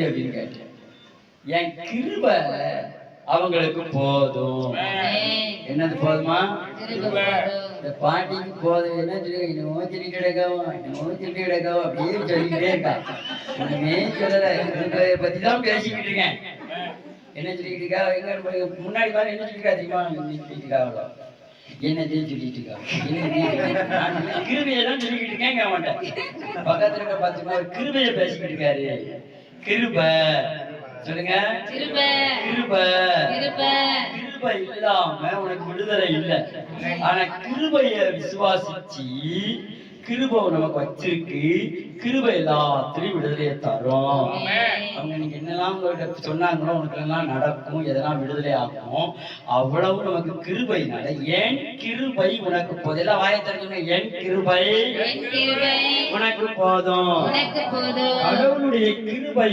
அப்படின்னு கேட்டேன். என் கிருபை அவங்களுக்கு போதும். என்னது போதுமா? இந்த பாட்டிக்கு போதும். என்ன சொல்லி இன்னும் திரி கிடக்கவும் இன்னும் திரி கிடக்கவும் அப்படியே சொல்லிக்கிட்டே இருக்கா. ஒண்ணுமே சொல்லல. கிருபையை பத்தி தான் பேசிக்கிட்டு இருக்கேன். என்ன சொல்லிக்கிட்டு இருக்கா? எங்க முன்னாடி மாதிரி என்ன சொல்லிருக்கா தெரியுமா? சொல்லிட்டு இருக்கா அவ்வளோ என்னதையும் சொல்லிட்டு இருக்கா. என்ன கிருபையெல்லாம் சொல்லிக்கிட்டு இருக்கேன். அவன்கிட்ட பக்கத்துல இருக்க பார்த்துமா கிருபையை பேசிக்கிட்டு இருக்காரு. கிருபை சொல்லுங்க. கிருபை இல்லாம உனக்கு விடுதலை இல்லை. ஆனா கிருபைய விசுவாசிச்சு கிருபை நமக்கு வச்சிருக்கு. கிருபை எல்லாத்திலையும் விடுதலையை தரும். அவங்க நீங்க என்னெல்லாம் உங்கள்கிட்ட சொன்னாங்களோ உனக்கு எல்லாம் நடக்கும், எதெல்லாம் விடுதலை ஆகும். அவ்வளவு நமக்கு கிருபைனால ஏன் கிருபை உனக்கு போதும். எல்லாம் வாயை தெரிஞ்சுங்க. என் கிருபை உனக்கு போதும். கடவுளுடைய கிருபை